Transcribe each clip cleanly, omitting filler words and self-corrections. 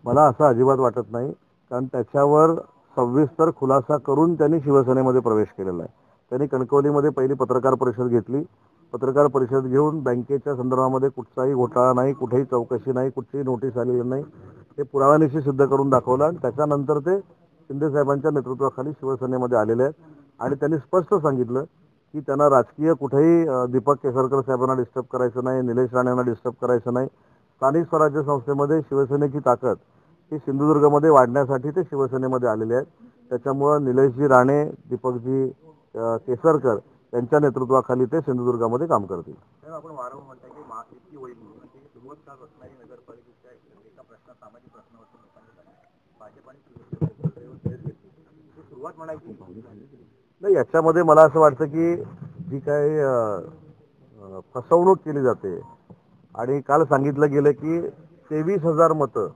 मला असं अजिबात वाटत नाही, कारण त्याच्यावर सविस्तर खुलासा करून त्यांनी शिवसेनेमध्ये प्रवेश केलेला आहे. त्यांनी कणकवलीमध्ये पहिली पत्रकार परिषद घेतली. पत्रकार परिषद घेऊन बँकेच्या संदर्भामध्ये कुठचाही घोटाळा नाही, कुठेही चौकशी नाही, कुठचीही नोटीस आलेली नाही, हे पुराव्यानिशी सिद्ध करून दाखवलं. आणि त्याच्यानंतर ते शिंदे साहेबांच्या नेतृत्वाखाली शिवसेनेमध्ये आलेले आहेत. आणि त्यांनी स्पष्ट सांगितलं की त्यांना राजकीय कुठेही दीपक केसरकर साहेबांना डिस्टर्ब करायचं नाही, निलेश राणेंना डिस्टर्ब करायचं नाही. स्थानिक स्वराज्य संस्थेमध्ये शिवसेनेची ताकद ही सिंधुदुर्गमध्ये वाढण्यासाठी ते शिवसेनेमध्ये आलेले आहेत. त्याच्यामुळं निलेशजी राणे, दीपकजी केसरकर यांच्या नेतृत्वाखाली ते सिंधुदुर्गामध्ये काम करतील. आपण वारंवार म्हणताय की महायुती होईल म्हणून त्याची सुरुवात का रत्नागिरी नगरपालिकेच्या एका प्रश्न सामाजिक प्रश्नावरती लोकांनी झाली. भाजप आणि शिवसेनेवर सुरुवात म्हणायची नाही, याच्यामध्ये मला असं वाटतं की जी काही फसवणूक केली जाते आणि काल सांगितलं गेलं की 23,000 मतं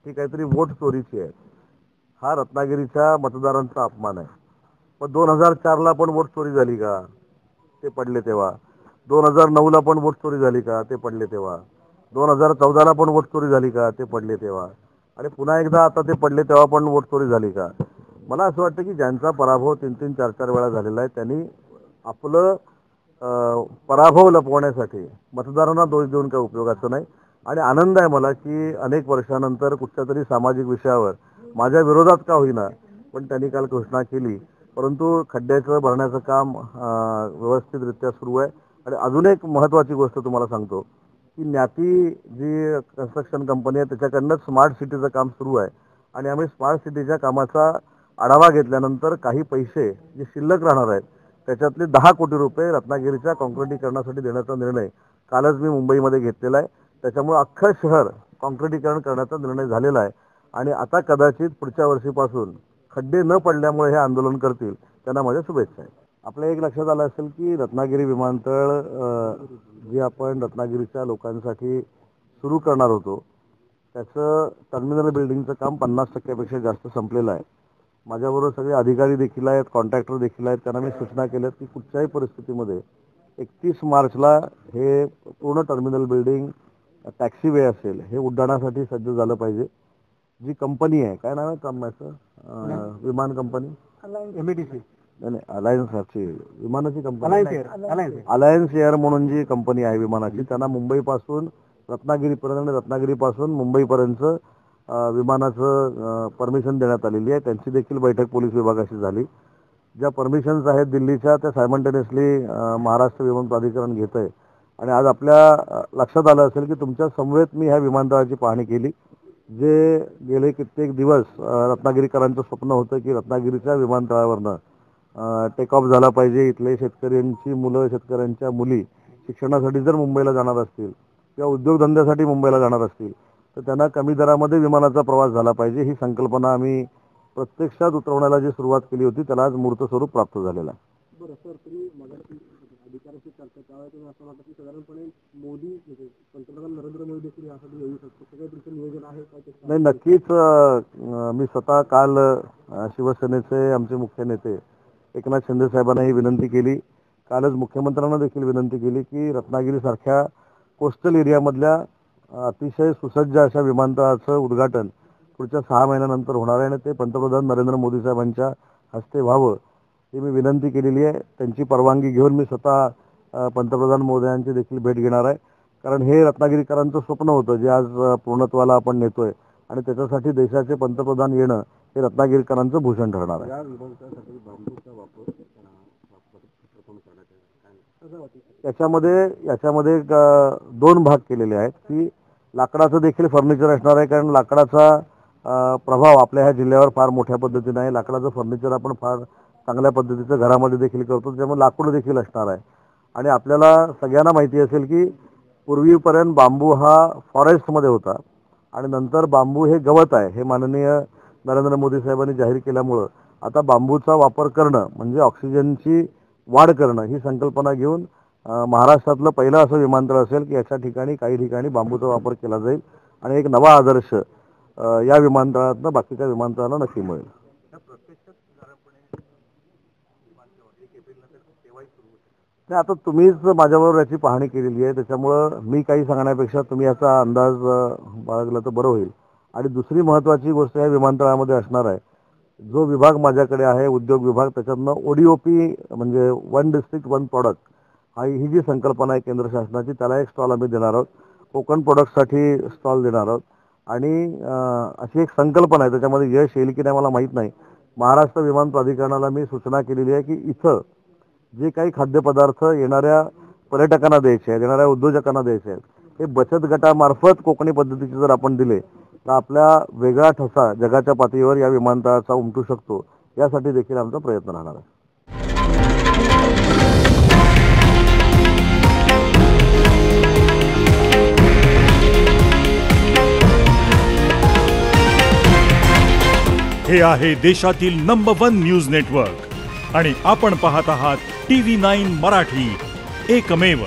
ही काहीतरी वोट चोरीची आहे. हा रत्नागिरीच्या मतदारांचा अपमान आहे. पण 2004ला पण वोट चोरी झाली का? ते पडले तेव्हा. 2009ला पण वोट चोरी झाली का? ते पडले तेव्हा. 2014ला पण वोट चोरी झाली का? ते पडले तेव्हा. आणि पुन्हा एकदा आता ते पडले तेव्हा पण वोट चोरी झाली का? मला असं वाटतं की ज्यांचा पराभव 3-3, 4-4 वेळा झालेला आहे त्यांनी आपलं पराभव लपवण्यासाठी मतदारांना दोष देऊन काही उपयोगाचं नाही. आणि आनंद आहे मला की अनेक वर्षानंतर कुठच्या तरी सामाजिक विषयावर माझ्या विरोधात का होईना पण त्यांनी काल घोषणा केली. परंतु खड्ड्याचं भरण्याचं काम व्यवस्थितरित्या सुरू आहे. आणि अजून एक महत्त्वाची गोष्ट तुम्हाला सांगतो की ज्ञाती जी कन्स्ट्रक्शन कंपनी आहे त्याच्याकडनं स्मार्ट सिटीचं काम सुरू आहे. आणि आम्ही स्मार्ट सिटीच्या कामाचा आढावा घेतल्यानंतर काही पैसे जे शिल्लक राहणार आहेत त्याच्यातले 10 कोटी रुपये रत्नागिरीच्या कॉन्क्रिटीकरणासाठी देण्याचा निर्णय कालच मी मुंबईमध्ये घेतलेला आहे. त्याच्यामुळे अख्खं शहर कॉन्क्रिटीकरण करण्याचा निर्णय झालेला आहे. आणि आता कदाचित पुढच्या वर्षीपासून खड्डे न पडल्यामुळे हे आंदोलन करतील. त्यांना माझ्या शुभेच्छा आहेत. आपल्या एक लक्षात आलं असेल की रत्नागिरी विमानतळ जे आपण रत्नागिरीच्या लोकांसाठी सुरू करणार होतो त्याचं टर्मिनल बिल्डिंगचं काम 50% जास्त संपलेलं आहे. माझ्याबरोबर सगळे अधिकारी देखील आहेत, कॉन्ट्रॅक्टर देखील आहेत. त्यांना मी सूचना केल्यात की कुठच्याही परिस्थितीमध्ये 31 मार्चला हे पूर्ण टर्मिनल बिल्डिंग टॅक्सी वे असेल हे उड्डाणासाठी सज्ज झालं पाहिजे. जी कंपनी आहे, काय नाव आहे कंपनीचं? विमान कंपनी एमईडीसी नाही, अलायन्सची विमानाची कंपनी अलायन्स एअर म्हणून जी कंपनी आहे विमानाची, त्यांना मुंबईपासून रत्नागिरीपर्यंत आणि रत्नागिरीपासून मुंबईपर्यंत विमानाचं परमिशन देण्यात आलेली आहे. त्यांची देखील बैठक पोलीस विभागाशी झाली. ज्या परमिशन्स आहेत दिल्लीच्या त्या सायमल्टेनियसली महाराष्ट्र विमान प्राधिकरण घेत आहे. आणि आज आपल्या लक्षात आलं असेल की तुमच्या समवेत मी ह्या विमानतळाची पाहणी केली. जे गेले कित्येक दिवस रत्नागिरीकरांचं स्वप्न होतं की रत्नागिरीच्या विमानतळावरनं टेक ऑफ झाला पाहिजे. इथले शेतकऱ्यांची मुलं, शेतकऱ्यांच्या मुली शिक्षणासाठी जर मुंबईला जाणार असतील किंवा उद्योगधंद्यासाठी मुंबईला जाणार असतील तर त्यांना कमी दरामध्ये विमानाचा प्रवास झाला पाहिजे. ही संकल्पना आम्ही प्रत्यक्षात उतरवण्याला जी सुरुवात केली होती त्याला आज मूर्त स्वरूप प्राप्त झालेलं आहे. बरं सर, तुम्ही मगाशी अधिकाराची चर्चा त्यावेळेस असं वाटतं की साधारणपणे मोदी पंतप्रधान नरेंद्र मोदी देखील यासाठी येऊ शकतो. सगळ्या तुमचं नियोजन आहे का? नाही, नक्कीच. मी स्वतः काल शिवसेनेचे आमचे मुख्य नेते एकनाथ शिंदे साहेबांना ही विनंती केली. कालच मुख्यमंत्र्यांना देखील विनंती केली की रत्नागिरीसारख्या कोस्टल एरियामधल्या अतिशय सुसज्ज अशा विमानतळाचं उद्घाटन पुढच्या 6 महिन्यानंतर होणार आहे आणि ते पंतप्रधान नरेंद्र मोदी साहेबांच्या हस्ते व्हावं ही मी विनंती केलेली आहे. त्यांची परवानगी घेऊन मी स्वतः पंतप्रधान मोदयांची देखील भेट घेणार आहे. कारण हे रत्नागिरीकरांचं स्वप्न होतं जे आज पूर्णत्वाला आपण नेतोय. आणि त्याच्यासाठी देशाचे पंतप्रधान येणं हे रत्नागिरीकरांचं भूषण ठरणार आहे. याच्यामध्ये 2 भाग केलेले आहेत की लाकडाचं देखील फर्निचर असणार आहे. कारण लाकडाचा प्रभाव आपल्या ह्या जिल्ह्यावर फार मोठ्या पद्धतीने आहे. लाकडाचं फर्निचर आपण फार चांगल्या पद्धतीचं घरामध्ये देखील करतो. त्यामुळे लाकूड देखील असणार आहे. आणि आपल्याला सगळ्यांना माहिती असेल की पूर्वीपर्यंत बांबू हा फॉरेस्टमध्ये होता आणि नंतर बांबू हे गवत आहे. हे माननीय नरेंद्र मोदी साहेबांनी जाहीर केल्यामुळं आता बांबूचा वापर करणं म्हणजे ऑक्सिजनची वाढ करणं ही संकल्पना घेऊन महाराष्ट्रातलं पहिलं असं विमानतळ असेल की याच्या ठिकाणी काही ठिकाणी बांबूचा वापर केला जाईल. आणि एक नवा आदर्श या विमानतळातनं बाकीच्या विमानतळाला नक्की मिळेल. नाही, आता तुम्हीच माझ्याबरोबर याची पाहणी केलेली आहे त्याच्यामुळं मी काही सांगण्यापेक्षा तुम्ही याचा अंदाज बाळगला तर बरं होईल. आणि दुसरी महत्त्वाची गोष्ट या विमानतळामध्ये असणार आहे, जो विभाग माझ्याकडे आहे उद्योग विभाग, त्याच्यातनं ODOP म्हणजे वन डिस्ट्रिक्ट वन प्रॉडक्ट ही जी संकल्पना आहे केंद्र शासनाची, त्याला एक स्टॉल आम्ही देणार आहोत. कोकण प्रोडक्टसाठी स्टॉल देणार आहोत. आणि अशी एक संकल्पना आहे, त्याच्यामध्ये यश येईल की नाही मला माहीत नाही. महाराष्ट्र विमान प्राधिकरणाला मी सूचना केलेली आहे की इथं जे काही खाद्यपदार्थ येणाऱ्या पर्यटकांना द्यायचे आहेत, येणाऱ्या उद्योजकांना द्यायचे आहेत, हे बचत गटामार्फत कोकणी पद्धतीचे जर आपण दिले तर आपला वेगळा ठसा जगाच्या पातळीवर या विमानतळाचा उमटू शकतो. यासाठी देखील आमचा प्रयत्न राहणार आहे. हे आहे देशातील नंबर 1 न्यूज नेटवर्क आणि आपण पाहत आहात TV9 मराठी, एकमेव.